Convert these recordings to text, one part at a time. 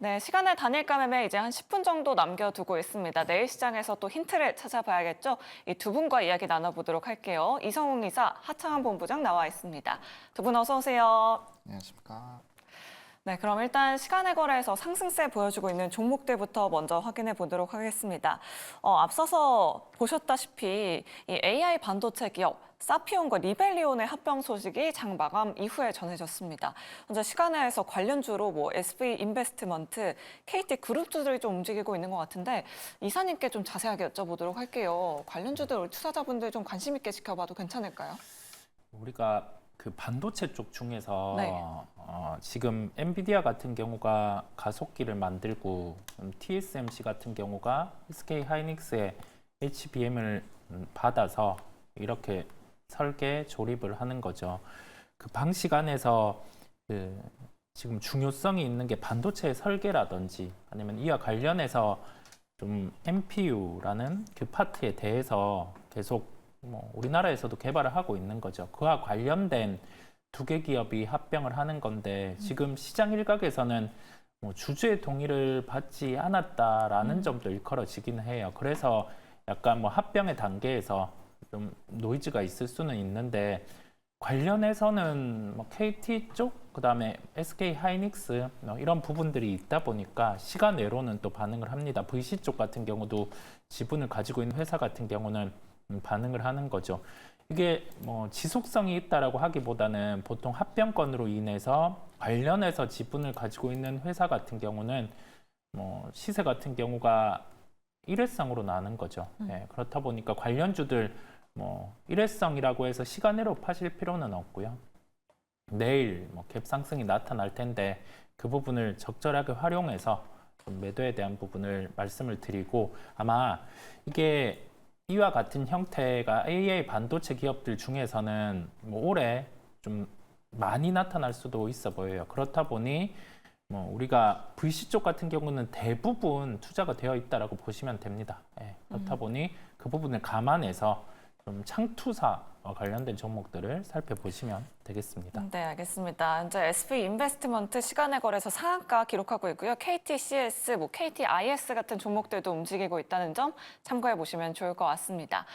네, 시간을 단일가 매매 이제 한 10분 정도 남겨두고 있습니다. 내일 시장에서 또 힌트를 찾아봐야겠죠? 이 두 분과 이야기 나눠보도록 할게요. 이성웅 이사, 하창한 본부장 나와 있습니다. 두 분 어서 오세요. 안녕하십니까. 네, 그럼 일단 시간의 거래에서 상승세 보여주고 있는 종목들부터 먼저 확인해 보도록 하겠습니다. 앞서서 보셨다시피 이 AI 반도체 기업 사피온과 리벨리온의 합병 소식이 장 마감 이후에 전해졌습니다. 현재 시간에서 관련주로 SB 인베스트먼트, KT 그룹주들이 좀 움직이고 있는 것 같은데 이사님께 좀 자세하게 여쭤보도록 할게요. 관련주들 투자자분들 좀 관심 있게 지켜봐도 괜찮을까요? 우리가 그 반도체 쪽 중에서 네. 지금 엔비디아 같은 경우가 가속기를 만들고 TSMC 같은 경우가 SK 하이닉스의 HBM을 받아서 이렇게 설계 조립을 하는 거죠. 그 방식 안에서 그 지금 중요성이 있는 게 반도체 설계라든지 아니면 이와 관련해서 좀 NPU라는 그 파트에 대해서 계속 우리나라에서도 개발을 하고 있는 거죠. 그와 관련된 두 개 기업이 합병을 하는 건데 지금 시장 일각에서는 주주의 동의를 받지 않았다라는 점도 일컬어지긴 해요. 그래서 약간 합병의 단계에서 좀 노이즈가 있을 수는 있는데 관련해서는 KT 쪽, 그다음에 SK 하이닉스 이런 부분들이 있다 보니까 시간 외로는 또 반응을 합니다. VC 쪽 같은 경우도 지분을 가지고 있는 회사 같은 경우는 반응을 하는 거죠. 이게 지속성이 있다라고 하기보다는 보통 합병권으로 인해서 관련해서 지분을 가지고 있는 회사 같은 경우는 시세 같은 경우가 일회성으로 나는 거죠. 네, 그렇다 보니까 관련주들 일회성이라고 해서 시간으로 파실 필요는 없고요. 내일 갭 상승이 나타날 텐데 그 부분을 적절하게 활용해서 좀 매도에 대한 부분을 말씀을 드리고 아마 이게 이와 같은 형태가 AI 반도체 기업들 중에서는 올해 좀 많이 나타날 수도 있어 보여요. 그렇다 보니 우리가 VC 쪽 같은 경우는 대부분 투자가 되어 있다라고 보시면 됩니다. 예, 그렇다 보니 그 부분을 감안해서 좀 창투사 관련된 종목들을 살펴보시면 되겠습니다. 네, 알겠습니다. 현재 SB 인베스트먼트 시간의 거래에서 상한가 기록하고 있고요. KTCS, KTIS 같은 종목들도 움직이고 있다는 점 참고해 보시면 좋을 것 같습니다.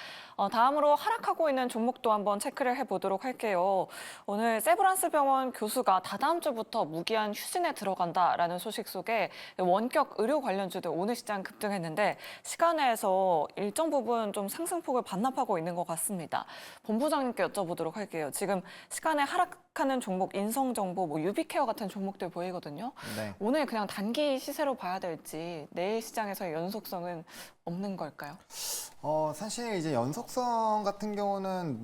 다음으로 하락하고 있는 종목도 한번 체크를 해보도록 할게요. 오늘 세브란스 병원 교수가 다다음 주부터 무기한 휴진에 들어간다라는 소식 속에 원격 의료 관련주들 오늘 시장 급등했는데 시간에서 일정 부분 좀 상승폭을 반납하고 있는 것 같습니다. 본부장님께 여쭤보도록 할게요. 지금 시간에 하락하는 종목, 인성정보, 유비케어 같은 종목들 보이거든요. 네. 오늘 그냥 단기 시세로 봐야 될지 내일 시장에서의 연속성은 없는 걸까요? 사실 이제 연속성 같은 경우는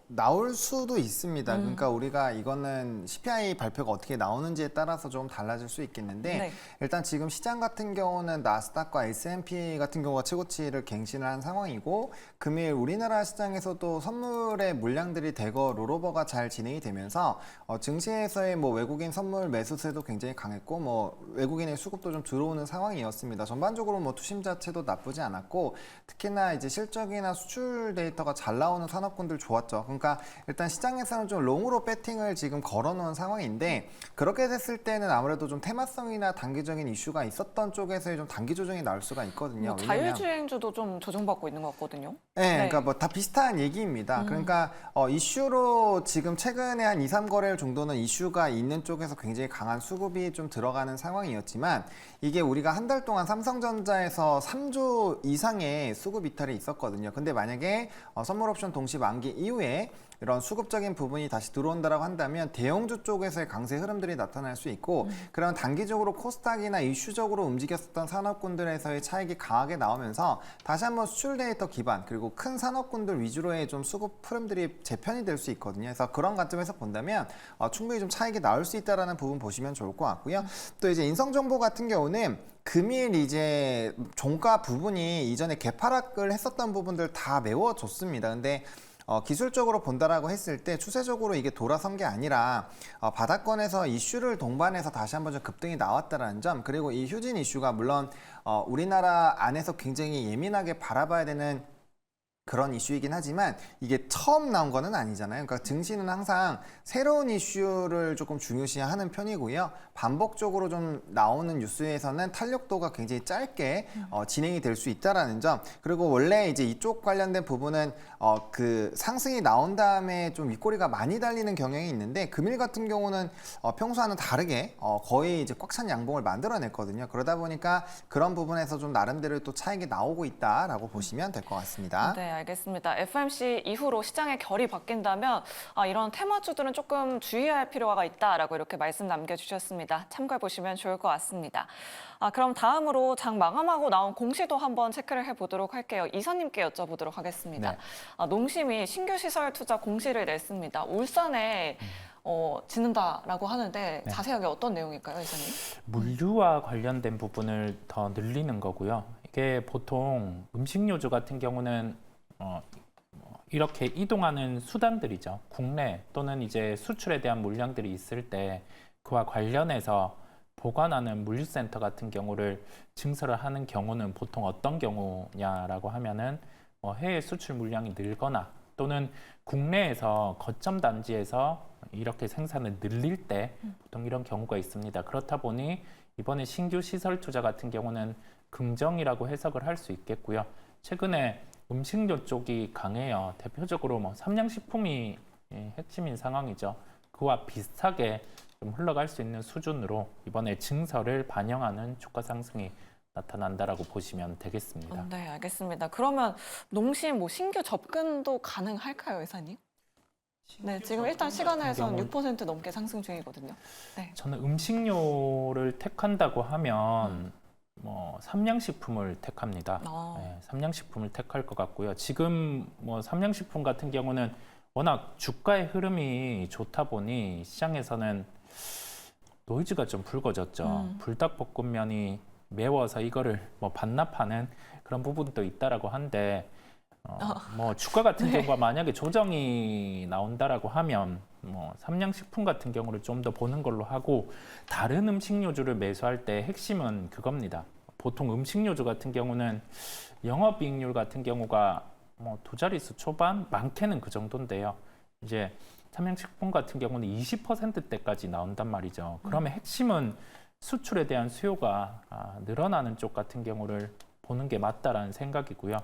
나올 수도 있습니다. 그러니까 우리가 이거는 CPI 발표가 어떻게 나오는지에 따라서 좀 달라질 수 있겠는데 네. 일단 지금 시장 같은 경우는 나스닥과 S&P 같은 경우가 최고치를 갱신을 한 상황이고 금일 우리나라 시장에서도 선물의 물량들이 대거 롤오버가 잘 진행이 되면서 증시에서의 외국인 선물 매수세도 굉장히 강했고 외국인의 수급도 좀 들어오는 상황이었습니다. 전반적으로 투심 자체도 나쁘지 않았고 특히나 이제 실적이나 수출 데이터가 잘 나오는 산업군들 좋았죠. 그러니까 일단 시장에서는 좀 롱으로 배팅을 지금 걸어놓은 상황인데 그렇게 됐을 때는 아무래도 좀 테마성이나 단기적인 이슈가 있었던 쪽에서의 좀 단기 조정이 나올 수가 있거든요. 자율주행주도 좀 조정받고 있는 것 같거든요. 네, 그러니까 다 비슷한 얘기입니다. 그러니까 이슈로 지금 최근에 한 2, 3거래일 정도는 이슈가 있는 쪽에서 굉장히 강한 수급이 좀 들어가는 상황이었지만 이게 우리가 한 달 동안 삼성전자에서 3조 이상의 수급 이탈이 있었거든요. 근데 만약에 선물 옵션 동시 만기 이후에 이런 수급적인 부분이 다시 들어온다라고 한다면 대형주 쪽에서의 강세 흐름들이 나타날 수 있고 그런 단기적으로 코스닥이나 이슈적으로 움직였었던 산업군들에서의 차익이 강하게 나오면서 다시 한번 수출 데이터 기반 그리고 큰 산업군들 위주로의 좀 수급 흐름들이 재편이 될 수 있거든요. 그래서 그런 관점에서 본다면 충분히 좀 차익이 나올 수 있다라는 부분 보시면 좋을 것 같고요. 또 이제 인성정보 같은 경우는 금일 이제 종가 부분이 이전에 개파락을 했었던 부분들 다 메워줬습니다. 근데 기술적으로 본다라고 했을 때 추세적으로 이게 돌아선 게 아니라 바닥권에서 이슈를 동반해서 다시 한번 좀 급등이 나왔다는 점 그리고 이 휴진 이슈가 물론 우리나라 안에서 굉장히 예민하게 바라봐야 되는 그런 이슈이긴 하지만 이게 처음 나온 거는 아니잖아요. 그러니까 증시는 항상 새로운 이슈를 조금 중요시하는 편이고요. 반복적으로 좀 나오는 뉴스에서는 탄력도가 굉장히 짧게 진행이 될 수 있다라는 점. 그리고 원래 이제 이쪽 관련된 부분은 그 상승이 나온 다음에 좀 윗꼬리가 많이 달리는 경향이 있는데 금일 같은 경우는 평소와는 다르게 거의 이제 꽉 찬 양봉을 만들어냈거든요. 그러다 보니까 그런 부분에서 좀 나름대로 또 차익이 나오고 있다라고 보시면 될 것 같습니다. 네, 알겠습니다. FOMC 이후로 시장의 결이 바뀐다면 이런 테마주들은 조금 주의해야 할 필요가 있다라고 이렇게 말씀 남겨주셨습니다. 참고해 보시면 좋을 것 같습니다. 그럼 다음으로 장 마감하고 나온 공시도 한번 체크를 해보도록 할게요. 이사님께 여쭤보도록 하겠습니다. 네. 농심이 신규 시설 투자 공시를 냈습니다. 울산에 짓는다라고 하는데 네. 자세하게 어떤 내용일까요, 이사님? 물류와 관련된 부분을 더 늘리는 거고요. 이게 보통 음식료주 같은 경우는 이렇게 이동하는 수단들이죠. 국내 또는 이제 수출에 대한 물량들이 있을 때 그와 관련해서 보관하는 물류센터 같은 경우를 증설을 하는 경우는 보통 어떤 경우냐라고 하면은 해외 수출 물량이 늘거나 또는 국내에서 거점 단지에서 이렇게 생산을 늘릴 때 보통 이런 경우가 있습니다. 그렇다 보니 이번에 신규 시설 투자 같은 경우는 긍정이라고 해석을 할 수 있겠고요. 최근에 음식료 쪽이 강해요. 대표적으로 삼양식품이 핵심인 상황이죠. 그와 비슷하게 좀 흘러갈 수 있는 수준으로 이번에 증설을 반영하는 주가 상승이 나타난다라고 보시면 되겠습니다. 네, 알겠습니다. 그러면 농심 신규 접근도 가능할까요, 이사님? 네, 지금 일단 시간에서는 6% 넘게 상승 중이거든요. 네. 저는 음식료를 택한다고 하면 삼양식품을 택합니다. 네, 삼양식품을 택할 것 같고요. 지금 삼양식품 같은 경우는 워낙 주가의 흐름이 좋다 보니 시장에서는 노이즈가 좀 불거졌죠. 불닭볶음면이 매워서 이거를 반납하는 그런 부분도 있다라고 한데 주가 같은 네. 경우가 만약에 조정이 나온다라고 하면 삼양식품 같은 경우를 좀 더 보는 걸로 하고 다른 음식료주를 매수할 때 핵심은 그겁니다. 보통 음식료주 같은 경우는 영업이익률 같은 경우가 두 자릿수 초반, 많게는 그 정도인데요. 이제 삼양식품 같은 경우는 20%대까지 나온단 말이죠. 그러면 핵심은 수출에 대한 수요가 늘어나는 쪽 같은 경우를 보는 게 맞다라는 생각이고요.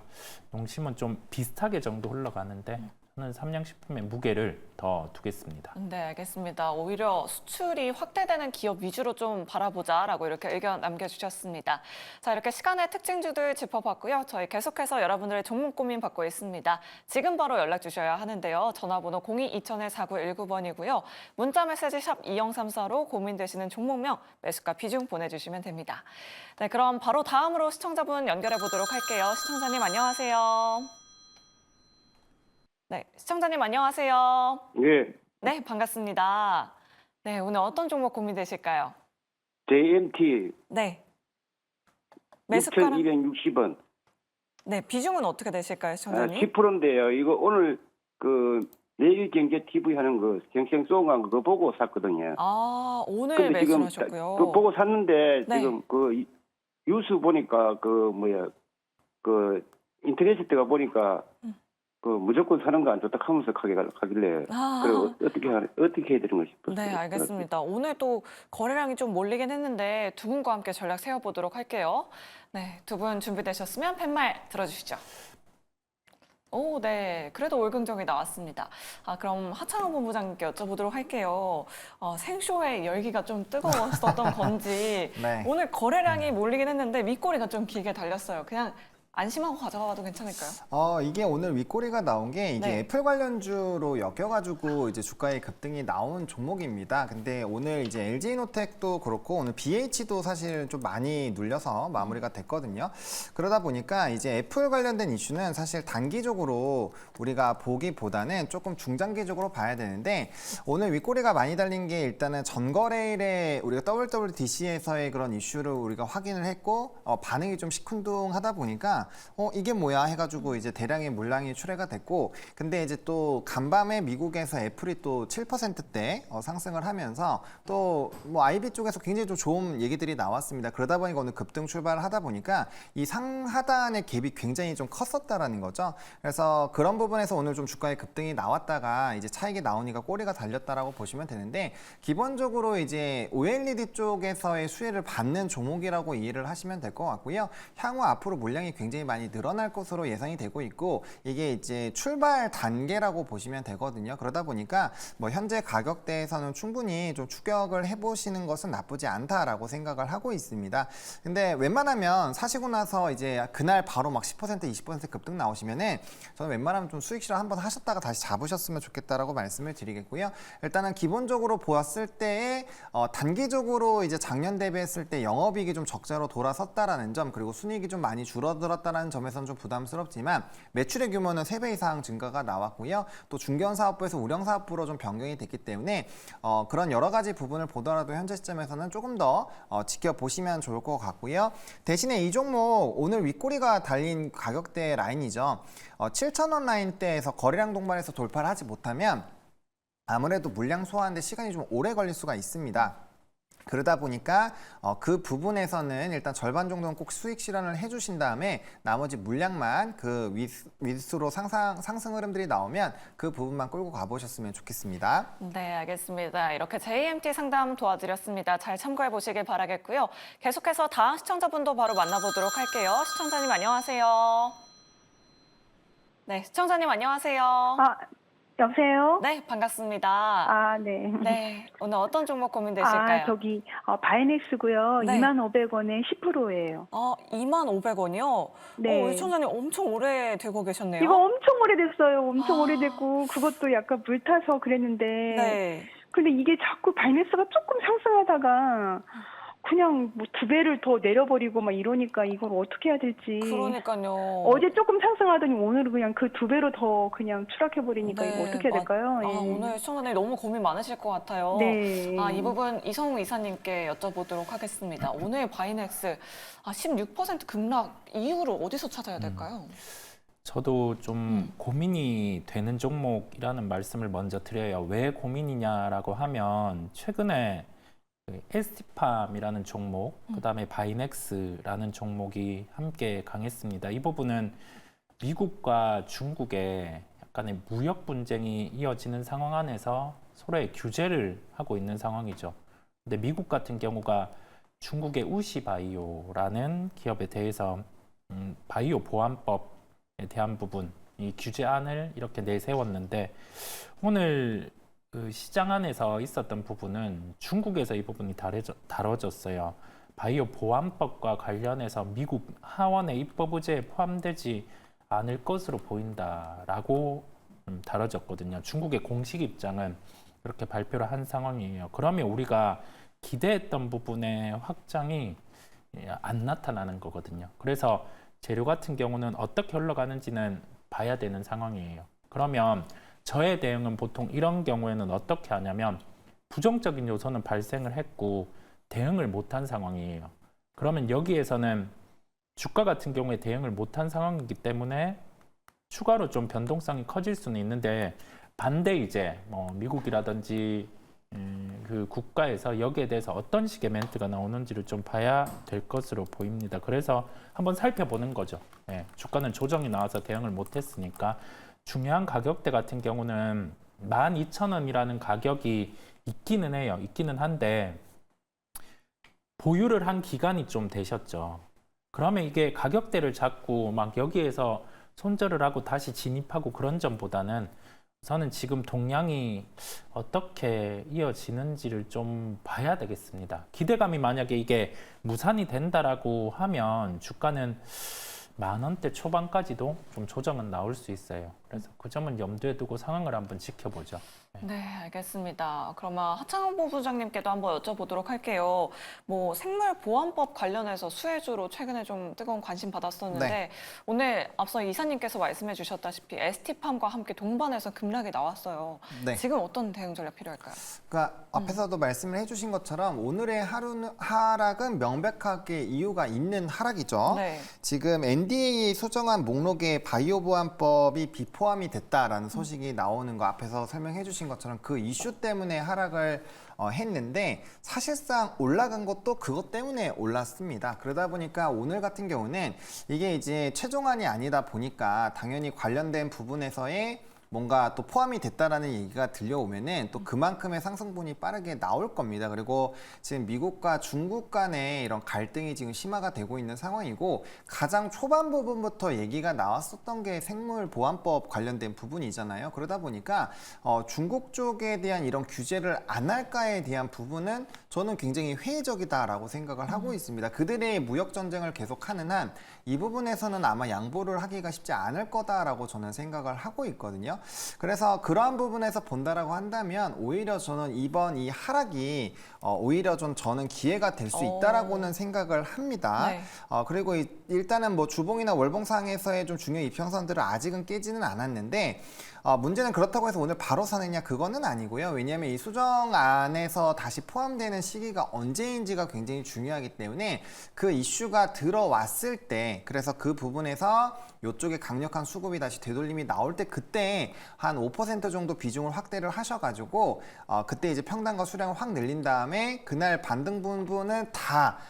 농심은 좀 비슷하게 정도 흘러가는데 저는 삼양식품의 무게를 더 두겠습니다. 네, 알겠습니다. 오히려 수출이 확대되는 기업 위주로 좀 바라보자라고 이렇게 의견 남겨주셨습니다. 자, 이렇게 시간의 특징주들 짚어봤고요. 저희 계속해서 여러분들의 종목 고민 받고 있습니다. 지금 바로 연락 주셔야 하는데요. 전화번호 02-2000-4919번이고요. 문자 메시지 샵 2034로 고민되시는 종목명, 매수가 비중 보내주시면 됩니다. 네, 그럼 바로 다음으로 시청자분 연결해 보도록 할게요. 시청자님 안녕하세요. 네, 시청자님 안녕하세요. 예, 네, 반갑습니다. 네, 오늘 어떤 종목 고민되실까요? JMT 네. 매수가랑 6,260원. 네, 비중은 어떻게 되실까요, 시청자님? 10%인데요. 이거 오늘 내일경제 TV 하는 거 생생송한 그거 보고 샀거든요. 오늘 근데 지금 매수하셨고요. 그 보고 샀는데 네. 지금 뉴스 보니까 인터넷에 때가 보니까 무조건 사는 거 안 좋다 하면서 가길래 그리고 어떻게 해야 되는 거 싶었어요. 네, 알겠습니다. 오늘 또 거래량이 좀 몰리긴 했는데 두 분과 함께 전략 세워보도록 할게요. 네, 두 분 준비되셨으면 팻말 들어주시죠. 오, 네. 그래도 올긍정이 나왔습니다. 그럼 하창원 본부장님께 여쭤보도록 할게요. 생쇼의 열기가 좀 뜨거웠었던 건지 네. 오늘 거래량이 몰리긴 했는데 윗꼬리가 좀 길게 달렸어요. 그냥 안심하고 가져가도 괜찮을까요? 이게 오늘 윗꼬리가 나온 게 이게 네. 애플 관련주로 엮여가지고 이제 주가의 급등이 나온 종목입니다. 근데 오늘 이제 LG노텍도 그렇고 오늘 BH도 사실 좀 많이 눌려서 마무리가 됐거든요. 그러다 보니까 이제 애플 관련된 이슈는 사실 단기적으로 우리가 보기보다는 조금 중장기적으로 봐야 되는데 오늘 윗꼬리가 많이 달린 게 일단은 전거래일에 우리가 WWDC에서의 그런 이슈를 우리가 확인을 했고 반응이 좀 시큰둥하다 보니까 보니까 이게 뭐야 해가지고 이제 대량의 물량이 출회가 됐고, 근데 이제 또 간밤에 미국에서 애플이 또 7%대 상승을 하면서 또 뭐 IB 쪽에서 굉장히 좀 좋은 얘기들이 나왔습니다. 그러다 보니까 오늘 급등 출발을 하다 보니까 이 상하단의 갭이 굉장히 좀 컸었다라는 거죠. 그래서 그런 부분에서 오늘 좀 주가의 급등이 나왔다가 이제 차익이 나오니까 꼬리가 달렸다라고 보시면 되는데, 기본적으로 이제 OLED 쪽에서의 수혜를 받는 종목이라고 이해를 하시면 될 것 같고요. 향후 앞으로 물량이 굉장히 많이 늘어날 것으로 예상이 되고 있고, 이게 이제 출발 단계라고 보시면 되거든요. 그러다 보니까 뭐 현재 가격대에서는 충분히 좀 추격을 해보시는 것은 나쁘지 않다라고 생각을 하고 있습니다. 근데 웬만하면 사시고 나서 이제 그날 바로 막 10%, 20% 급등 나오시면은 저는 웬만하면 좀 수익 실현 한번 하셨다가 다시 잡으셨으면 좋겠다라고 말씀을 드리겠고요. 일단은 기본적으로 보았을 때에 단기적으로 이제 작년 대비했을 때 영업이익이 좀 적자로 돌아섰다라는 점, 그리고 순이익이 좀 많이 줄어들었다는 점에서는 좀 부담스럽지만 매출의 규모는 3배 이상 증가가 나왔고요. 또 중견사업부에서 우량사업부로 좀 변경이 됐기 때문에 그런 여러 가지 부분을 보더라도 현재 시점에서는 조금 더 지켜보시면 좋을 것 같고요. 대신에 이 종목 오늘 윗꼬리가 달린 가격대 라인이죠. 7,000원 라인대에서 거래량 동반해서 돌파를 하지 못하면 아무래도 물량 소화하는데 시간이 좀 오래 걸릴 수가 있습니다. 그러다 보니까 그 부분에서는 일단 절반 정도는 꼭 수익 실현을 해주신 다음에 나머지 물량만 그 윗수로 상승 흐름들이 나오면 그 부분만 끌고 가보셨으면 좋겠습니다. 네, 알겠습니다. 이렇게 JMT 상담 도와드렸습니다. 잘 참고해 보시길 바라겠고요. 계속해서 다음 시청자분도 바로 만나보도록 할게요. 시청자님 안녕하세요. 네, 시청자님 안녕하세요. 여보세요? 네, 반갑습니다. 네. 네, 오늘 어떤 종목 고민되실까요? 저기, 바이넥스고요. 네. 25,000원에 10%예요. 25,000원이요? 네. 시청자님 엄청 오래 되고 계셨네요. 이거 엄청 오래됐어요. 엄청 아. 오래됐고, 그것도 약간 물타서 그랬는데. 네. 근데 이게 자꾸 바이넥스가 조금 상승하다가, 그냥 뭐 2배를 더 내려버리고 막 이러니까 이걸 어떻게 해야 될지. 그러니까요. 어제 조금 상승하더니 오늘은 그냥 그 2배로 더 그냥 추락해버리니까 이거 어떻게 해야 될까요? 예. 오늘 시청자님 너무 고민 많으실 것 같아요. 네. 이 부분 이성우 이사님께 여쭤보도록 하겠습니다. 오늘 바이넥스 16% 급락 이유를 어디서 찾아야 될까요? 저도 좀 고민이 되는 종목이라는 말씀을 먼저 드려요. 왜 고민이냐라고 하면 최근에 ST팜이라는 종목, 그다음에 바이넥스라는 종목이 함께 강했습니다. 이 부분은 미국과 중국의 약간의 무역 분쟁이 이어지는 상황 안에서 서로의 규제를 하고 있는 상황이죠. 근데 미국 같은 경우가 중국의 우시바이오라는 기업에 대해서 바이오 보안법에 대한 부분, 이 규제안을 이렇게 내세웠는데 오늘 그 시장 안에서 있었던 부분은 중국에서 이 부분이 다뤄졌어요. 바이오 보안법과 관련해서 미국 하원의 입법 의제에 포함되지 않을 것으로 보인다라고 다뤄졌거든요. 중국의 공식 입장은 그렇게 발표를 한 상황이에요. 그러면 우리가 기대했던 부분의 확장이 안 나타나는 거거든요. 그래서 재료 같은 경우는 어떻게 흘러가는지는 봐야 되는 상황이에요. 그러면 저의 대응은 보통 이런 경우에는 어떻게 하냐면 부정적인 요소는 발생을 했고 대응을 못한 상황이에요. 그러면 여기에서는 주가 같은 경우에 대응을 못한 상황이기 때문에 추가로 좀 변동성이 커질 수는 있는데 반대 이제 뭐 미국이라든지 그 국가에서 여기에 대해서 어떤 식의 멘트가 나오는지를 좀 봐야 될 것으로 보입니다. 그래서 한번 살펴보는 거죠. 주가는 조정이 나와서 대응을 못했으니까 중요한 가격대 같은 경우는 12,000원이라는 가격이 있기는 해요. 있기는 한데 보유를 한 기간이 좀 되셨죠. 그러면 이게 가격대를 잡고 막 여기에서 손절을 하고 다시 진입하고 그런 점보다는 저는 지금 동향이 어떻게 이어지는지를 좀 봐야 되겠습니다. 기대감이 만약에 이게 무산이 된다라고 하면 주가는 10,000원대 초반까지도 좀 조정은 나올 수 있어요. 그래서 그 점은 염두에 두고 상황을 한번 지켜보죠. 네, 알겠습니다. 그러면 하창원 본부장님께도 한번 여쭤보도록 할게요. 뭐 생물보안법 관련해서 수혜주로 최근에 좀 뜨거운 관심 받았었는데 네. 오늘 앞서 이사님께서 말씀해 주셨다시피 ST팜과 함께 동반해서 급락이 나왔어요. 네. 지금 어떤 대응 전략 필요할까요? 그러니까 앞에서도 말씀을 해주신 것처럼 오늘의 하락은 명백하게 이유가 있는 하락이죠. 네. 지금 NDA에 수정한 목록에 바이오 보안법이 비포함이 됐다라는 소식이 나오는 거 앞에서 설명해 주신 것처럼 그 이슈 때문에 하락을 했는데 사실상 올라간 것도 그것 때문에 올랐습니다. 그러다 보니까 오늘 같은 경우는 이게 이제 최종안이 아니다 보니까 당연히 관련된 부분에서의 뭔가 또 포함이 됐다라는 얘기가 들려오면은 또 그만큼의 상승분이 빠르게 나올 겁니다. 그리고 지금 미국과 중국 간의 이런 갈등이 지금 심화가 되고 있는 상황이고 가장 초반 부분부터 얘기가 나왔었던 게 생물보안법 관련된 부분이잖아요. 그러다 보니까 중국 쪽에 대한 이런 규제를 안 할까에 대한 부분은 저는 굉장히 회의적이다라고 생각을 하고 있습니다. 그들의 무역 전쟁을 계속하는 한 이 부분에서는 아마 양보를 하기가 쉽지 않을 거다라고 저는 생각을 하고 있거든요. 그래서 그러한 부분에서 본다라고 한다면 오히려 저는 이번 이 하락이 오히려 좀 저는 기회가 될 수 있다라고는 생각을 합니다. 네. 그리고 일단은 뭐 주봉이나 월봉상에서의 좀 중요 이평선들은 아직은 깨지는 않았는데 문제는 그렇다고 해서 오늘 바로 사느냐 그거는 아니고요. 왜냐하면 이 수정안에서 다시 포함되는 시기가 언제인지가 굉장히 중요하기 때문에 그 이슈가 들어왔을 때 그래서 그 부분에서 이쪽에 강력한 수급이 다시 되돌림이 나올 때 그때 한 5% 정도 비중을 확대를 하셔가지고 그때 이제 평단과 수량을 확 늘린 다음에 그날 반등 부분은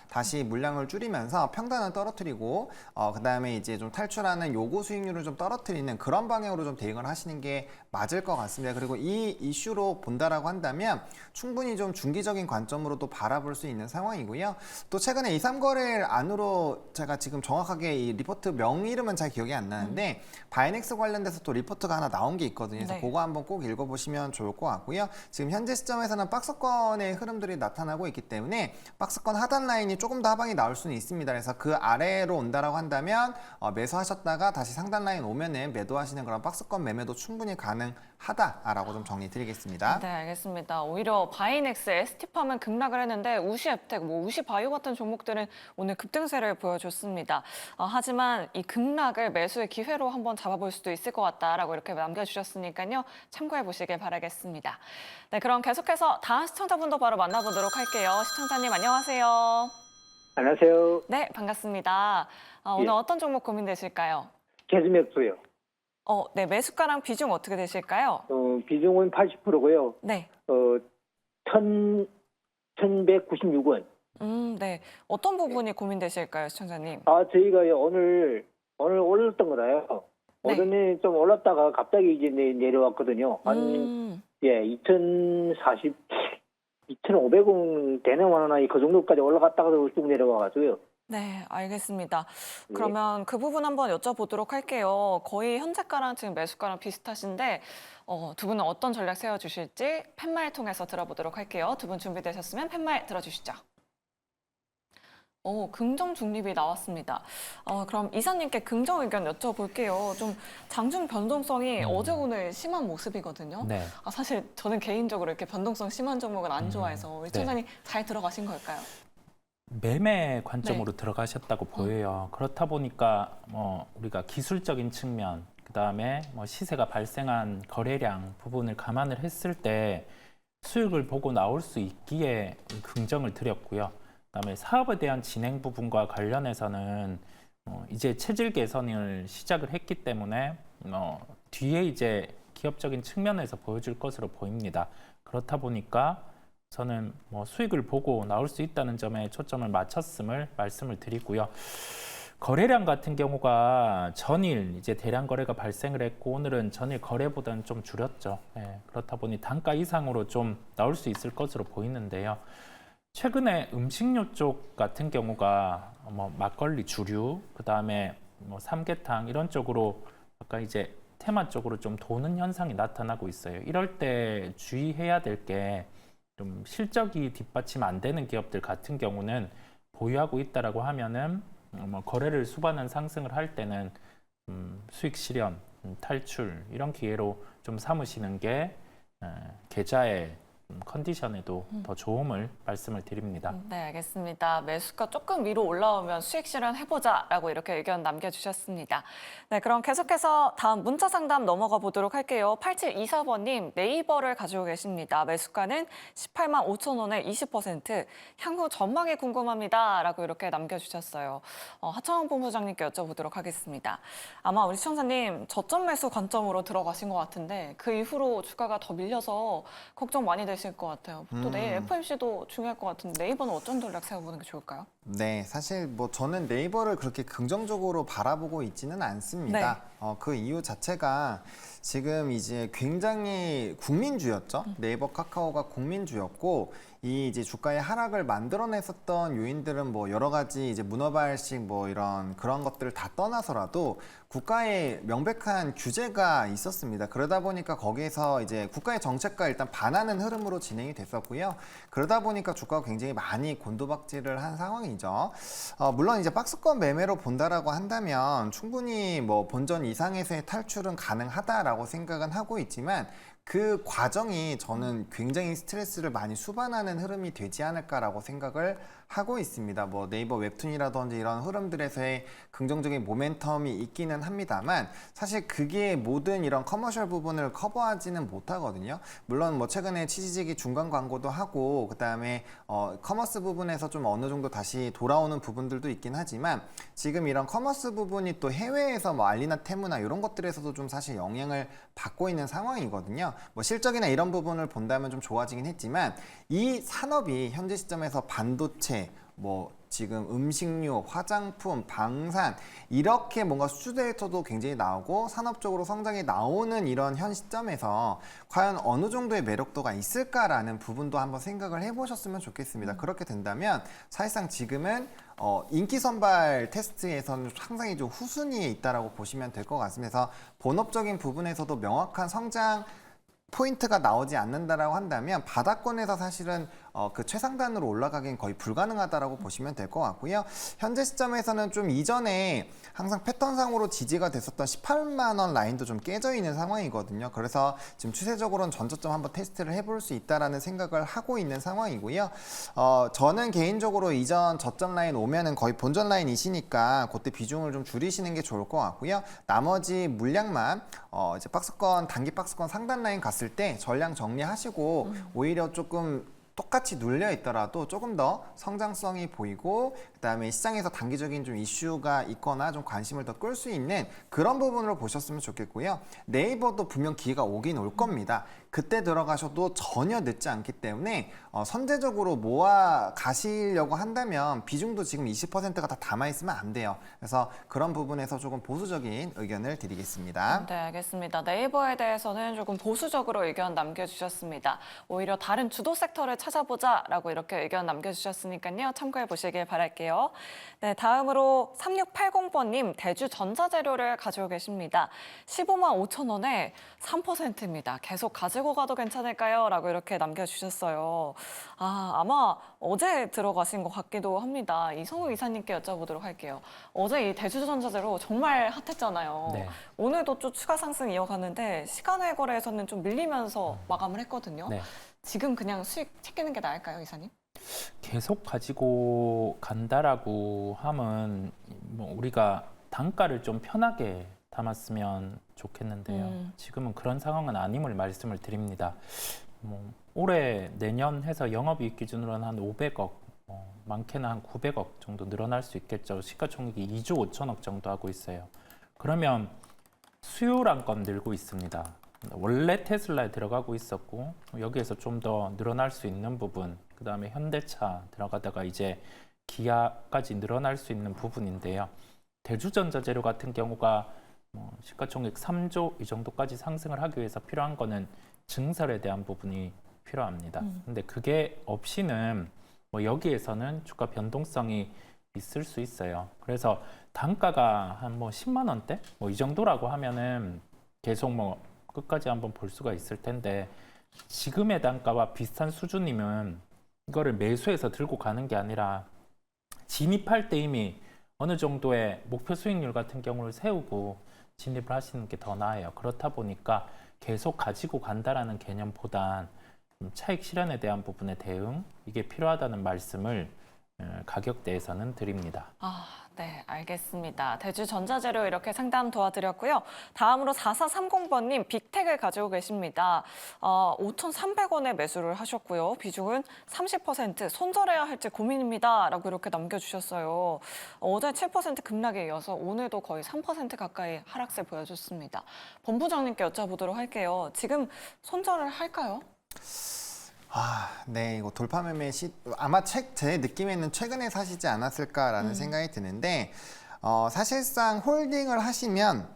다시 물량을 줄이면서 평단을 떨어뜨리고 그 다음에 이제 좀 탈출하는 요구 수익률을 좀 떨어뜨리는 그런 방향으로 좀 대응을 하시는 게 맞을 것 같습니다. 그리고 이 이슈로 본다라고 한다면 충분히 좀 중기적인 관점으로도 바라볼 수 있는 상황이고요. 또 최근에 2, 3거래일 안으로 제가 지금 정확하게 이 리포트 명 이름은 잘 기억이 안 나는데 바이넥스 관련돼서 또 리포트가 하나 나온 게 있거든요. 그래서 네. 그거 한번 꼭 읽어보시면 좋을 것 같고요. 지금 현재 시점에서는 박스권의 흐름들이 나타나고 있기 때문에 박스권 하단 라인이 조금 더 하방이 나올 수는 있습니다. 그래서 그 아래로 온다라고 한다면 매수하셨다가 다시 상단 라인 오면은 매도하시는 그런 박스권 매매도 충분히 가능하다라고 좀 정리 드리겠습니다. 네, 알겠습니다. 오히려 바이넥스, ST팜은 급락을 했는데 우시앱텍, 우시바이오 같은 종목들은 오늘 급등세를 보여줬습니다. 하지만 이 급락을 매수의 기회로 한번 잡아볼 수도 있을 것 같다라고 이렇게 남겨주셨으니까요. 참고해 보시길 바라겠습니다. 네, 그럼 계속해서 다음 시청자분도 바로 만나보도록 할게요. 시청자님 안녕하세요. 안녕하세요. 네, 반갑습니다. 오늘 예. 어떤 종목 고민되실까요? 개수맥수요. 네, 매수가랑 비중 어떻게 되실까요? 비중은 80%고요. 네. 1,196원. 네. 어떤 부분이 고민되실까요, 시청자님? 저희가 오늘 올랐던 거라요. 네. 오전에 좀 올랐다가 갑자기 이제 내려왔거든요. 한, 2,500원 되는 만원이 그 정도까지 올라갔다가도 쭉 내려와가지고요. 네, 알겠습니다. 그러면 그 부분 한번 여쭤보도록 할게요. 거의 현재가랑 지금 매수가랑 비슷하신데 두 분은 어떤 전략 세워주실지 팻말 통해서 들어보도록 할게요. 두 분 준비되셨으면 팻말 들어주시죠. 긍정 중립이 나왔습니다. 그럼 이사님께 긍정 의견 여쭤볼게요. 좀 장중 변동성이 어제 오늘 심한 모습이거든요. 네. 사실 저는 개인적으로 이렇게 변동성 심한 종목은 안 좋아해서 우리 시청자님 잘 들어가신 걸까요? 매매 관점으로 들어가셨다고 보여요. 그렇다 보니까 우리가 기술적인 측면, 그다음에 시세가 발생한 거래량 부분을 감안을 했을 때 수익을 보고 나올 수 있기에 긍정을 드렸고요. 그다음에 사업에 대한 진행 부분과 관련해서는 이제 체질 개선을 시작을 했기 때문에 뒤에 이제 기업적인 측면에서 보여줄 것으로 보입니다. 그렇다 보니까 저는 수익을 보고 나올 수 있다는 점에 초점을 맞췄음을 말씀을 드리고요. 거래량 같은 경우가 전일 이제 대량 거래가 발생을 했고 오늘은 전일 거래보다는 좀 줄였죠. 그렇다 보니 단가 이상으로 좀 나올 수 있을 것으로 보이는데요. 최근에 음식료 쪽 같은 경우가 막걸리 주류, 그 다음에 삼계탕 이런 쪽으로 아까 이제 테마 쪽으로 좀 도는 현상이 나타나고 있어요. 이럴 때 주의해야 될 게 좀 실적이 뒷받침 안 되는 기업들 같은 경우는 보유하고 있다라고 하면은 거래를 수반한 상승을 할 때는 수익 실현 탈출 이런 기회로 좀 삼으시는 게 계좌의 컨디션에도 더 좋음을 말씀을 드립니다. 네, 알겠습니다. 매수가 조금 위로 올라오면 수익 실현해보자라고 이렇게 의견 남겨주셨습니다. 네, 그럼 계속해서 다음 문자 상담 넘어가 보도록 할게요. 8724번님 네이버를 가지고 계십니다. 매수가는 18만 5천 원에 20%, 향후 전망이 궁금합니다라고 이렇게 남겨주셨어요. 하창원 본부장님께 여쭤보도록 하겠습니다. 아마 우리 시청자님 저점 매수 관점으로 들어가신 것 같은데 그 이후로 주가가 더 밀려서 걱정 많이 되실 것 같아요. 또 내일 FMC도 중요할 것 같은데 네이버는 어떤 전략 세워보는 게 좋을까요? 네, 사실 뭐 저는 네이버를 그렇게 긍정적으로 바라보고 있지는 않습니다. 그 이유 자체가 지금 이제 굉장히 국민주였죠. 네이버 카카오가 국민주였고 이 이제 주가의 하락을 만들어냈었던 요인들은 뭐 여러 가지 이제 문어발식 뭐 이런 그런 것들을 다 떠나서라도 국가의 명백한 규제가 있었습니다. 그러다 보니까 거기에서 이제 국가의 정책과 일단 반하는 흐름으로 진행이 됐었고요. 그러다 보니까 주가가 굉장히 많이 곤두박질을 한 상황이죠. 물론 이제 박스권 매매로 본다라고 한다면 충분히 뭐 본전 이상에서의 탈출은 가능하다라고 생각은 하고 있지만 그 과정이 저는 굉장히 스트레스를 많이 수반하는 흐름이 되지 않을까라고 생각을 하고 있습니다. 뭐 네이버 웹툰이라든지 이런 흐름들에서의 긍정적인 모멘텀이 있기는 합니다만 사실 그게 모든 이런 커머셜 부분을 커버하지는 못하거든요. 물론 뭐 최근에 치지직이 중간 광고도 하고 그다음에 커머스 부분에서 좀 어느 정도 다시 돌아오는 부분들도 있긴 하지만 지금 이런 커머스 부분이 또 해외에서 뭐 알리나 테무나 이런 것들에서도 좀 사실 영향을 받고 있는 상황이거든요. 뭐 실적이나 이런 부분을 본다면 좀 좋아지긴 했지만 이 산업이 현재 시점에서 반도체 뭐 지금 음식료, 화장품, 방산 이렇게 뭔가 수주 데이터도 굉장히 나오고 산업적으로 성장이 나오는 이런 현 시점에서 과연 어느 정도의 매력도가 있을까라는 부분도 한번 생각을 해보셨으면 좋겠습니다. 그렇게 된다면 사실상 지금은 인기 선발 테스트에서는 상당히 좀 후순위에 있다라고 보시면 될 것 같습니다. 그래서 본업적인 부분에서도 명확한 성장 포인트가 나오지 않는다라고 한다면 바닥권에서 사실은 그 최상단으로 올라가긴 거의 불가능하다라고 보시면 될 것 같고요. 현재 시점에서는 좀 이전에 항상 패턴상으로 지지가 됐었던 18만 원 라인도 좀 깨져 있는 상황이거든요. 그래서 지금 추세적으로는 전저점 한번 테스트를 해볼 수 있다라는 생각을 하고 있는 상황이고요. 저는 개인적으로 이전 저점 라인 오면은 거의 본전 라인이시니까 그때 비중을 좀 줄이시는 게 좋을 것 같고요. 나머지 물량만 이제 박스권 단기 박스권 상단 라인 갔을 때 전량 정리하시고 오히려 조금 똑같이 눌려 있더라도 조금 더 성장성이 보이고 그다음에 시장에서 단기적인 좀 이슈가 있거나 좀 관심을 더 끌 수 있는 그런 부분으로 보셨으면 좋겠고요. 네이버도 분명 기회가 오긴 올 겁니다. 그때 들어가셔도 전혀 늦지 않기 때문에 선제적으로 모아 가시려고 한다면 비중도 지금 20%가 다 담아 있으면 안 돼요. 그래서 그런 부분에서 조금 보수적인 의견을 드리겠습니다. 네, 알겠습니다. 네이버에 대해서는 조금 보수적으로 의견 남겨주셨습니다. 오히려 다른 주도 섹터를 찾아보자라고 이렇게 의견 남겨주셨으니까요. 참고해 보시길 바랄게요. 네, 다음으로 3680번님 대주전자재료를 가지고 계십니다. 15만 5천 원에 3%입니다. 계속 가지고 가도 괜찮을까요? 라고 이렇게 남겨주셨어요. 아마 어제 들어가신 것 같기도 합니다. 이성우 이사님께 여쭤보도록 할게요. 어제 이 대주전자재료 정말 핫했잖아요. 네. 오늘도 좀 추가 상승 이어가는데 시간외 거래에서는 좀 밀리면서 마감을 했거든요. 네. 지금 그냥 수익 챙기는 게 나을까요, 이사님? 계속 가지고 간다라고 하면 뭐 우리가 단가를 좀 편하게 담았으면 좋겠는데요. 지금은 그런 상황은 아님을 말씀을 드립니다. 뭐 올해 내년 해서 영업이익 기준으로는 한 500억, 많게는 한 900억 정도 늘어날 수 있겠죠. 시가총액이 2조 5천억 정도 하고 있어요. 그러면 수요란 건 늘고 있습니다. 원래 테슬라에 들어가고 있었고 여기에서 좀 더 늘어날 수 있는 부분, 그 다음에 현대차 들어가다가 이제 기아까지 늘어날 수 있는 부분인데요. 대주전자재료 같은 경우가 시가총액 3조 이 정도까지 상승을 하기 위해서 필요한 거는 증설에 대한 부분이 필요합니다. 근데 그게 없이는 뭐 여기에서는 주가 변동성이 있을 수 있어요. 그래서 단가가 한 뭐 10만 원대 뭐 이 정도라고 하면은 계속 뭐 끝까지 한번 볼 수가 있을 텐데 지금의 단가와 비슷한 수준이면 이거를 매수해서 들고 가는 게 아니라 진입할 때 이미 어느 정도의 목표 수익률 같은 경우를 세우고 진입을 하시는 게 더 나아요. 그렇다 보니까 계속 가지고 간다라는 개념보단 좀 차익 실현에 대한 부분의 대응, 이게 필요하다는 말씀을 가격대에서는 드립니다. 네, 알겠습니다. 대주전자재료 이렇게 상담 도와드렸고요. 다음으로 4430번님 빅텍을 가지고 계십니다. 5,300원에 매수를 하셨고요. 비중은 30%, 손절해야 할지 고민입니다. 라고 이렇게 남겨주셨어요. 어제 7% 급락에 이어서 오늘도 거의 3% 가까이 하락세 보여줬습니다. 본부장님께 여쭤보도록 할게요. 지금 손절을 할까요? 네, 이거 돌파 매매 아마 제 느낌에는 최근에 사시지 않았을까라는 생각이 드는데, 사실상 홀딩을 하시면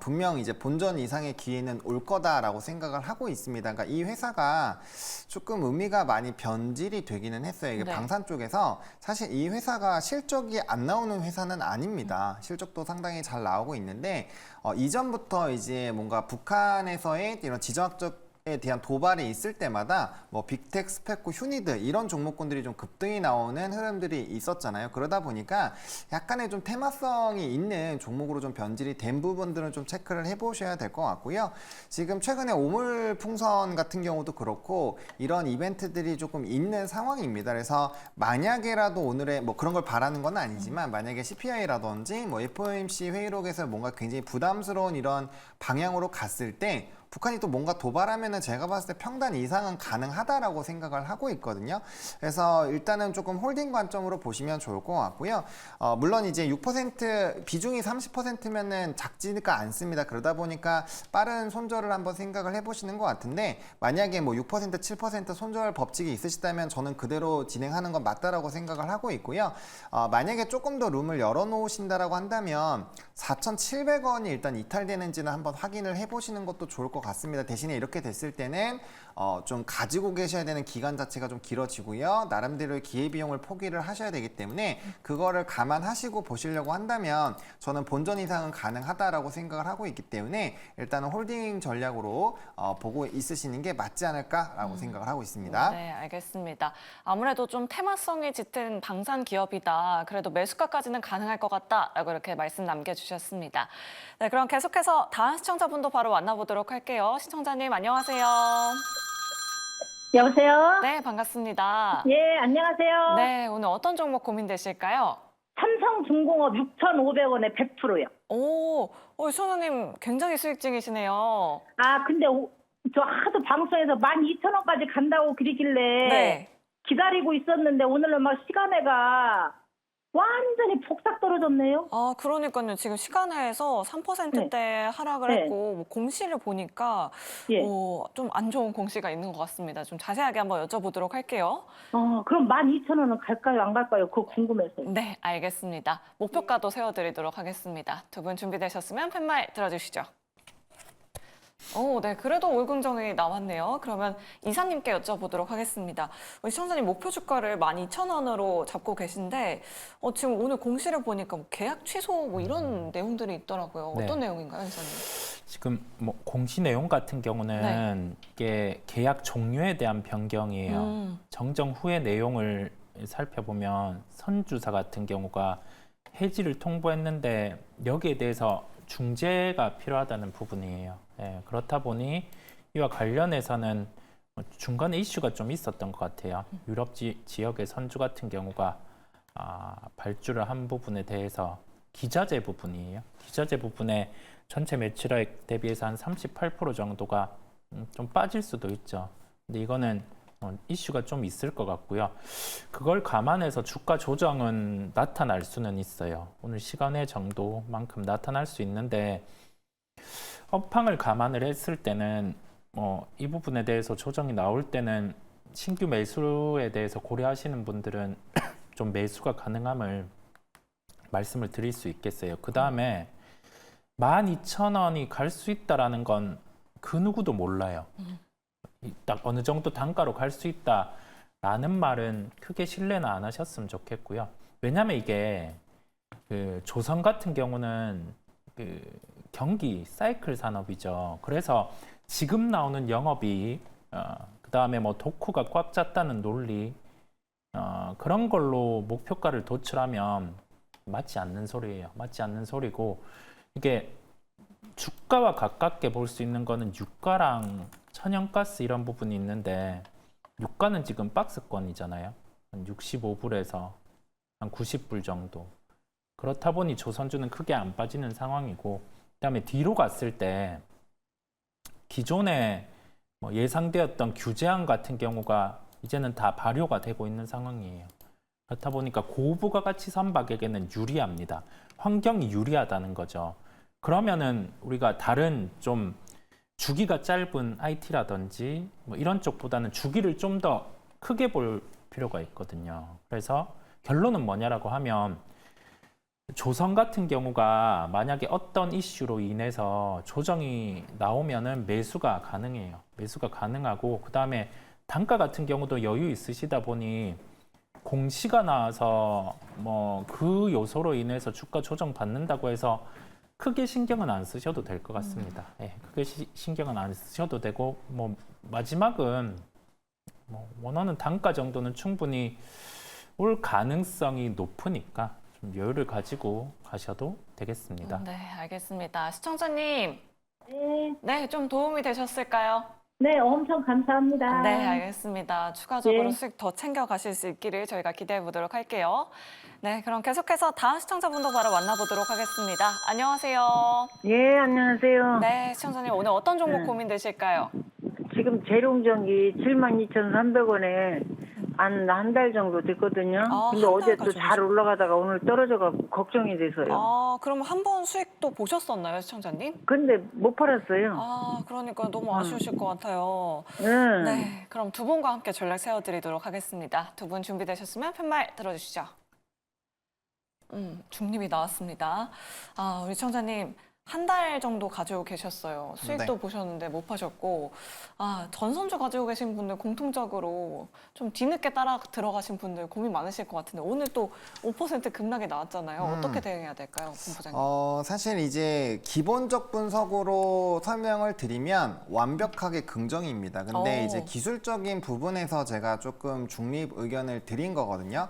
분명 이제 본전 이상의 기회는 올 거다라고 생각을 하고 있습니다. 그러니까 이 회사가 조금 의미가 많이 변질이 되기는 했어요. 이게 네. 방산 쪽에서 사실 이 회사가 실적이 안 나오는 회사는 아닙니다. 실적도 상당히 잘 나오고 있는데, 이전부터 이제 뭔가 북한에서의 이런 지정학적 에 대한 도발이 있을 때마다 뭐 빅텍, 스펙코, 휴니드 이런 종목군들이 좀 급등이 나오는 흐름들이 있었잖아요. 그러다 보니까 약간의 좀 테마성이 있는 종목으로 좀 변질이 된 부분들은 좀 체크를 해보셔야 될 것 같고요. 지금 최근에 오물풍선 같은 경우도 그렇고 이런 이벤트들이 조금 있는 상황입니다. 그래서 만약에라도 오늘의 뭐 그런 걸 바라는 건 아니지만 만약에 CPI라든지 뭐 FOMC 회의록에서 뭔가 굉장히 부담스러운 이런 방향으로 갔을 때 북한이 또 뭔가 도발하면은 제가 봤을 때 평단 이상은 가능하다라고 생각을 하고 있거든요. 그래서 일단은 조금 홀딩 관점으로 보시면 좋을 것 같고요. 물론 이제 6% 비중이 30%면은 작지가 않습니다. 그러다 보니까 빠른 손절을 한번 생각을 해보시는 것 같은데 만약에 뭐 6%, 7% 손절 법칙이 있으시다면 저는 그대로 진행하는 건 맞다라고 생각을 하고 있고요. 만약에 조금 더 룸을 열어놓으신다라고 한다면 4,700원이 일단 이탈되는지는 한번 확인을 해보시는 것도 좋을 것 같습니다. 대신에 이렇게 됐을 때는 좀 가지고 계셔야 되는 기간 자체가 좀 길어지고요. 나름대로의 기회비용을 포기를 하셔야 되기 때문에 그거를 감안하시고 보시려고 한다면 저는 본전 이상은 가능하다라고 생각을 하고 있기 때문에 일단은 홀딩 전략으로 보고 있으시는 게 맞지 않을까라고 생각을 하고 있습니다. 네, 알겠습니다. 아무래도 좀 테마성이 짙은 방산 기업이다. 그래도 매수가까지는 가능할 것 같다라고 이렇게 말씀 남겨주셨습니다. 네, 그럼 계속해서 다음 시청자분도 바로 만나보도록 할게요. 시청자님 안녕하세요. 여보세요? 네, 반갑습니다. 예, 안녕하세요. 네, 오늘 어떤 종목 고민되실까요? 삼성중공업 6,500원에 100%요. 오, 시청자님 굉장히 수익증이시네요. 아, 근데 저 하도 방송에서 12,000원까지 간다고 그러길래 네. 기다리고 있었는데 오늘은 막 시간에가 완전히 폭삭 떨어졌네요. 그러니까요. 지금 시간에서 3%대 하락을 네. 했고 뭐 공시를 보니까 예. 좀 안 좋은 공시가 있는 것 같습니다. 좀 자세하게 한번 여쭤보도록 할게요. 그럼 12,000원은 갈까요, 안 갈까요? 그거 궁금해서요. 네, 알겠습니다. 목표가도 세워드리도록 하겠습니다. 두 분 준비되셨으면 팻말 들어주시죠. 네, 그래도 올긍정이 나왔네요. 그러면 이사님께 여쭤보도록 하겠습니다. 시청자님 목표 주가를 12,000원으로 잡고 계신데 지금 오늘 공시를 보니까 뭐 계약 취소 뭐 이런 내용들이 있더라고요. 어떤 네. 내용인가요, 이사님? 지금 뭐 공시 내용 같은 경우는 이게 계약 종료에 대한 변경이에요. 정정 후의 내용을 살펴보면 선주사 같은 경우가 해지를 통보했는데 여기에 대해서 중재가 필요하다는 부분이에요. 예, 그렇다 보니 이와 관련해서는 중간에 이슈가 좀 있었던 것 같아요. 유럽 지역의 선주 같은 경우가 발주를 한 부분에 대해서 기자재 부분이에요. 기자재 부분에 전체 매출액 대비해서 한 38% 정도가 좀 빠질 수도 있죠. 근데 이거는 이슈가 좀 있을 것 같고요. 그걸 감안해서 주가 조정은 나타날 수는 있어요. 오늘 시간의 정도만큼 나타날 수 있는데 업황을 감안을 했을 때는 이 부분에 대해서 조정이 나올 때는 신규 매수에 대해서 고려하시는 분들은 좀 매수가 가능함을 말씀을 드릴 수 있겠어요. 그 다음에 12,000원이 갈 수 있다라는 건 그 누구도 몰라요. 딱 어느 정도 단가로 갈 수 있다라는 말은 크게 신뢰는 안 하셨으면 좋겠고요. 왜냐하면 이게 그 조선 같은 경우는 그 경기 사이클 산업이죠. 그래서 지금 나오는 영업이 그 다음에 뭐 독후가 꽉 찼다는 논리 그런 걸로 목표가를 도출하면 맞지 않는 소리예요. 맞지 않는 소리고 이게 주가와 가깝게 볼 수 있는 거는 유가랑 천연가스 이런 부분이 있는데 유가는 지금 박스권이잖아요. 한 65불에서 한 90불 정도. 그렇다 보니 조선주는 크게 안 빠지는 상황이고 그다음에 뒤로 갔을 때 기존에 뭐 예상되었던 규제안 같은 경우가 이제는 다 발효가 되고 있는 상황이에요. 그렇다 보니까 고부가가치 선박에게는 유리합니다. 환경이 유리하다는 거죠. 그러면은 우리가 다른 좀 주기가 짧은 IT라든지 뭐 이런 쪽보다는 주기를 좀 더 크게 볼 필요가 있거든요. 그래서 결론은 뭐냐라고 하면 조선 같은 경우가 만약에 어떤 이슈로 인해서 조정이 나오면은 매수가 가능해요. 매수가 가능하고 그다음에 단가 같은 경우도 여유 있으시다 보니 공시가 나와서 뭐 그 요소로 인해서 주가 조정 받는다고 해서 크게 신경은 안 쓰셔도 될 것 같습니다. 예, 크게 신경은 안 쓰셔도 되고 뭐 마지막은 뭐 원하는 단가 정도는 충분히 올 가능성이 높으니까 좀 여유를 가지고 가셔도 되겠습니다. 네, 알겠습니다. 시청자님, 네, 네, 좀 도움이 되셨을까요? 네, 엄청 감사합니다. 네, 알겠습니다. 추가적으로 네. 수익 더 챙겨 가실 수 있기를 저희가 기대해 보도록 할게요. 네, 그럼 계속해서 다음 시청자분도 바로 만나보도록 하겠습니다. 안녕하세요. 예, 안녕하세요. 네, 시청자님 오늘 어떤 종목 네. 고민되실까요? 지금 재롱전기 72,300원에 한 달 정도 됐거든요. 아, 근데 한 어제 달 또 잘 올라가다가 오늘 떨어져가지고 걱정이 돼서요. 아, 그럼 한 번 수익도 보셨었나요, 시청자님? 근데 못 팔았어요. 아, 그러니까 너무 아쉬우실 것 같아요. 네. 네, 그럼 두 분과 함께 전략 세워드리도록 하겠습니다. 두 분 준비되셨으면 팻말 들어주시죠. 중립이 나왔습니다. 아, 우리 시청자님 한 달 정도 가지고 계셨어요. 수익도 네. 보셨는데 못 파셨고, 아, 전선주 가지고 계신 분들 공통적으로 좀 뒤늦게 따라 들어가신 분들 고민 많으실 것 같은데 오늘 또 5% 급락이 나왔잖아요. 어떻게 대응해야 될까요, 본부장님? 사실 이제 기본적 분석으로 설명을 드리면 완벽하게 긍정입니다. 근데 오. 이제 기술적인 부분에서 제가 조금 중립 의견을 드린 거거든요.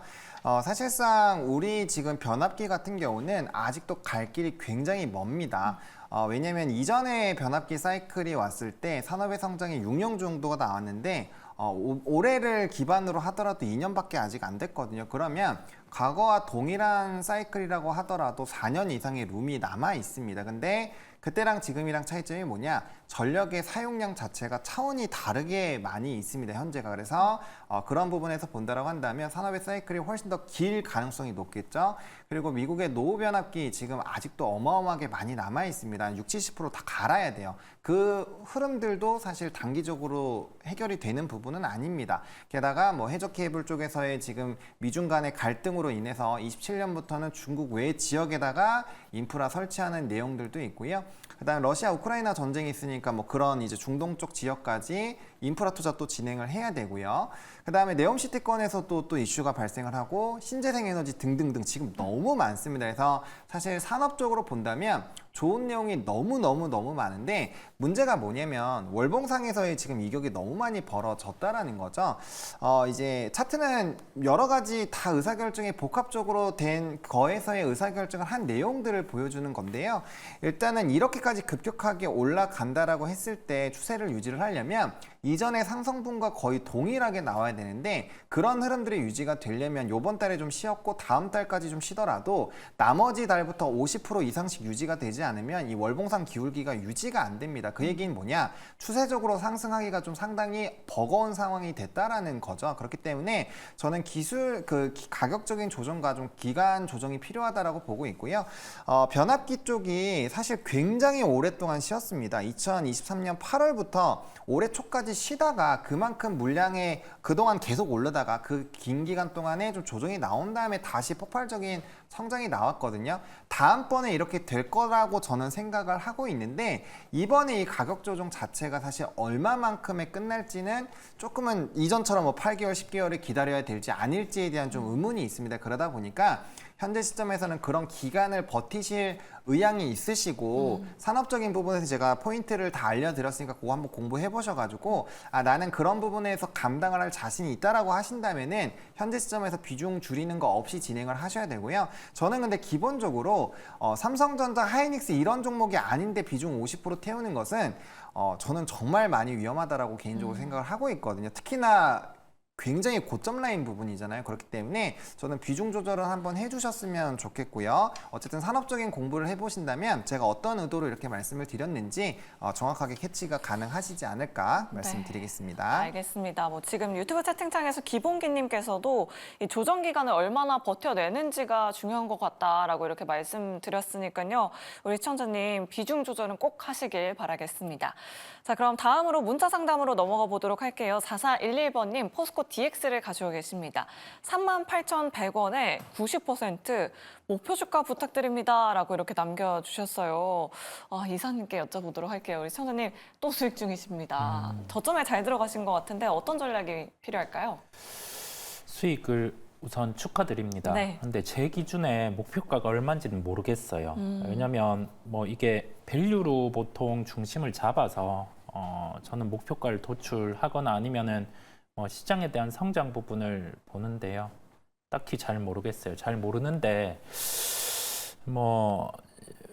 사실상 우리 지금 변압기 같은 경우는 아직도 갈 길이 굉장히 멉니다. 왜냐면 이전에 변압기 사이클이 왔을 때 산업의 성장이 6년 정도가 나왔는데 올해를 기반으로 하더라도 2년밖에 아직 안 됐거든요. 그러면 과거와 동일한 사이클이라고 하더라도 4년 이상의 룸이 남아 있습니다. 근데 그때랑 지금이랑 차이점이 뭐냐? 전력의 사용량 자체가 차원이 다르게 많이 있습니다, 현재가. 그래서 그런 부분에서 본다라고 한다면 산업의 사이클이 훨씬 더 길 가능성이 높겠죠. 그리고 미국의 노후 변압기 지금 아직도 어마어마하게 많이 남아 있습니다. 한 60~70%다 갈아야 돼요. 그 흐름들도 사실 단기적으로 해결이 되는 부분은 아닙니다. 게다가 뭐 해저 케이블 쪽에서의 지금 미중 간의 갈등으로 인해서 27년부터는 중국 외 지역에다가 인프라 설치하는 내용들도 있고요. 그다음 러시아 우크라이나 전쟁이 있으니까 뭐 그런 이제 중동 쪽 지역까지 인프라 투자 또 진행을 해야 되고요. 그다음에 네옴시티권에서 또 이슈가 발생을 하고 신재생 에너지 등등등 지금 너무 많습니다. 그래서 사실 산업적으로 본다면 좋은 내용이 너무 많은데 문제가 뭐냐면 월봉상에서의 지금 이격이 너무 많이 벌어졌다라는 거죠. 이제 차트는 여러 가지 다 의사결정이 복합적으로 된 거에서의 의사결정을 한 내용들을 보여주는 건데요. 일단은 이렇게까지 급격하게 올라간다라고 했을 때 추세를 유지를 하려면 이전의 상승분과 거의 동일하게 나와야 되는데 그런 흐름들이 유지가 되려면 이번 달에 좀 쉬었고 다음 달까지 좀 쉬더라도 나머지 달부터 50% 이상씩 유지가 되지 않으면 이 월봉상 기울기가 유지가 안 됩니다. 그 얘기는 뭐냐? 추세적으로 상승하기가 좀 상당히 버거운 상황이 됐다라는 거죠. 그렇기 때문에 저는 가격적인 조정과 좀 기간 조정이 필요하다라고 보고 있고요. 변압기 쪽이 사실 굉장히 오랫동안 쉬었습니다. 2023년 8월부터 올해 초까지 쉬다가 그만큼 물량에 그동안 계속 오르다가 그 긴 기간 동안에 좀 조정이 나온 다음에 다시 폭발적인 성장이 나왔거든요. 다음번에 이렇게 될 거라고 저는 생각을 하고 있는데 이번에 이 가격 조정 자체가 사실 얼마만큼에 끝날지는 조금은 이전처럼 뭐 8개월, 10개월을 기다려야 될지 아닐지에 대한 좀 의문이 있습니다. 그러다 보니까 현재 시점에서는 그런 기간을 버티실 의향이 있으시고 산업적인 부분에서 제가 포인트를 다 알려드렸으니까 그거 한번 공부해 보셔가지고 나는 그런 부분에서 감당을 할 자신이 있다라고 하신다면은 현재 시점에서 비중 줄이는 거 없이 진행을 하셔야 되고요. 저는 근데 기본적으로 삼성전자, 하이닉스 이런 종목이 아닌데 비중 50% 태우는 것은 저는 정말 많이 위험하다라고 개인적으로 생각을 하고 있거든요. 특히나 굉장히 고점 라인 부분이잖아요. 그렇기 때문에 저는 비중 조절을 한번 해주셨으면 좋겠고요. 어쨌든 산업적인 공부를 해보신다면 제가 어떤 의도로 이렇게 말씀을 드렸는지 정확하게 캐치가 가능하시지 않을까 말씀드리겠습니다. 알겠습니다. 뭐 지금 유튜브 채팅창에서 기본기님께서도 이 조정 기간을 얼마나 버텨내는지가 중요한 것 같다라고 이렇게 말씀드렸으니까요. 우리 시청자님 비중 조절은 꼭 하시길 바라겠습니다. 자, 그럼 다음으로 문자 상담으로 넘어가 보도록 할게요. 4411번님 포스코 DX를 가지고 계십니다. 38,100원에 90% 목표 주가 부탁드립니다라고 이렇게 남겨주셨어요. 이사님께 여쭤보도록 할게요. 우리 시청자님 또 수익 중이십니다. 저점에 잘 들어가신 것 같은데 어떤 전략이 필요할까요? 수익을 우선 축하드립니다. 네. 근데 제 기준에 목표가가 얼마인지는 모르겠어요. 왜냐하면 뭐 이게 밸류로 보통 중심을 잡아서 저는 목표가를 도출하거나 아니면은 시장에 대한 성장 부분을 보는데요. 딱히 잘 모르겠어요. 잘 모르는데 뭐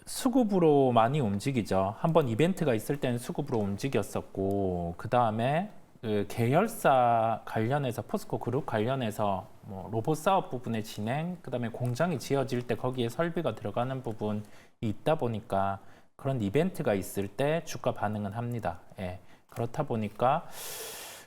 수급으로 많이 움직이죠. 한번 이벤트가 있을 때는 수급으로 움직였었고 그 다음에 그 계열사 관련해서 포스코 그룹 관련해서 뭐 로봇 사업 부분의 진행, 그 다음에 공장이 지어질 때 거기에 설비가 들어가는 부분이 있다 보니까 그런 이벤트가 있을 때 주가 반응은 합니다. 예. 그렇다 보니까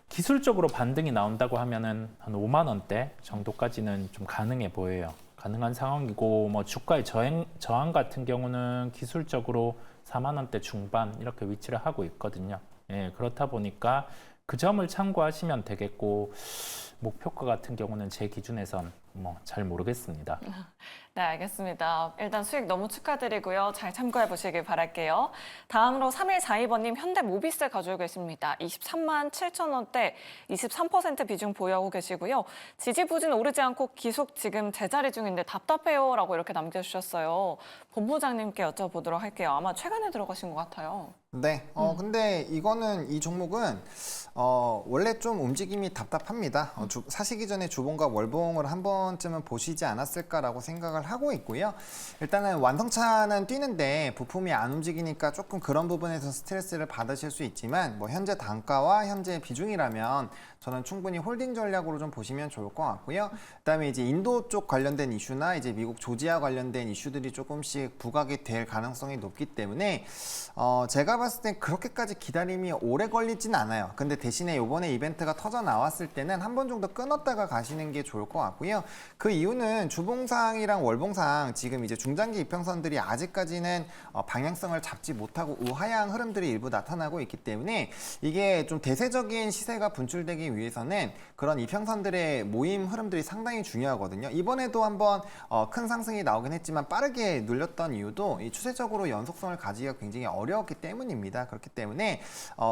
기술적으로 반등이 나온다고 하면은 한 5만 원대 정도까지는 좀 가능해 보여요. 가능한 상황이고 뭐 주가의 저항 같은 경우는 기술적으로 4만 원대 중반 이렇게 위치를 하고 있거든요. 예, 그렇다 보니까 그 점을 참고하시면 되겠고 목표가 같은 경우는 제 기준에선 뭐 잘 모르겠습니다. 네, 알겠습니다. 일단 수익 너무 축하드리고요. 잘 참고해 보시길 바랄게요. 다음으로 3142번님 현대모비스 가지고 계십니다. 23만 7천 원대 23% 비중 보유하고 계시고요. 지지부진 오르지 않고 계속 지금 제자리 중인데 답답해요 라고 이렇게 남겨주셨어요. 본부장님께 여쭤보도록 할게요. 아마 최근에 들어가신 것 같아요. 네, 근데 이 종목은 원래 좀 움직임이 답답합니다. 사시기 전에 주봉과 월봉을 한 번쯤은 보시지 않았을까라고 생각을 하고 있고요. 일단은 완성차는 뛰는데 부품이 안 움직이니까 조금 그런 부분에서 스트레스를 받으실 수 있지만 뭐 현재 단가와 현재 비중이라면 저는 충분히 홀딩 전략으로 좀 보시면 좋을 것 같고요. 그다음에 이제 인도 쪽 관련된 이슈나 이제 미국 조지아 관련된 이슈들이 조금씩 부각이 될 가능성이 높기 때문에 제가 봤을 때 그렇게까지 기다림이 오래 걸리진 않아요. 근데 대신에 이번에 이벤트가 터져 나왔을 때는 한 번 정도 끊었다가 가시는 게 좋을 것 같고요. 그 이유는 주봉상이랑 월봉상 지금 이제 중장기 이평선들이 아직까지는 방향성을 잡지 못하고 우하향 흐름들이 일부 나타나고 있기 때문에 이게 좀 대세적인 시세가 분출되기 위해서는 그런 이평선들의 모임 흐름들이 상당히 중요하거든요. 이번에도 한번 큰 상승이 나오긴 했지만 빠르게 눌렸던 이유도 이 추세적으로 연속성을 가지기가 굉장히 어려웠기 때문입니다. 그렇기 때문에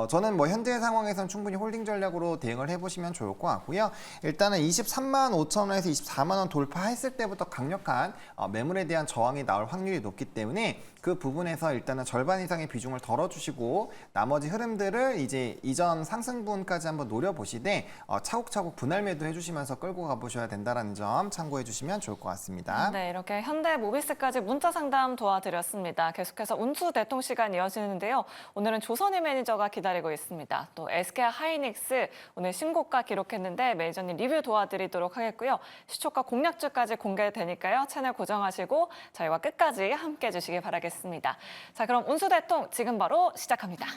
저는 뭐 현재 상황에서는 충분히 홀딩 전략으로 대응을 해보시면 좋을 것 같고요. 일단은 23만 5천 원에서 24만 원 돌파했을 때부터 강력한 매물에 대한 저항이 나올 확률이 높기 때문에 그 부분에서 일단은 절반 이상의 비중을 덜어주시고 나머지 흐름들을 이제 이전 상승분까지 한번 노려보시되 차곡차곡 분할 매도 해주시면서 끌고 가보셔야 된다는 점 참고해 주시면 좋을 것 같습니다. 네, 이렇게 현대모비스까지 문자 상담 도와드렸습니다. 계속해서 운수 대통 시간 이어지는데요. 오늘은 조선희 매니저가 기다리고 있습니다. 또 SK 하이닉스 오늘 신고가 기록했는데 매니저님 리뷰 도와드리도록 하겠고요. 시초가 공략주까지 공개되니까요. 채널 고정하시고 저희와 끝까지 함께 해주시기 바라겠습니다. 자, 그럼 운수 대통 지금 바로 시작합니다.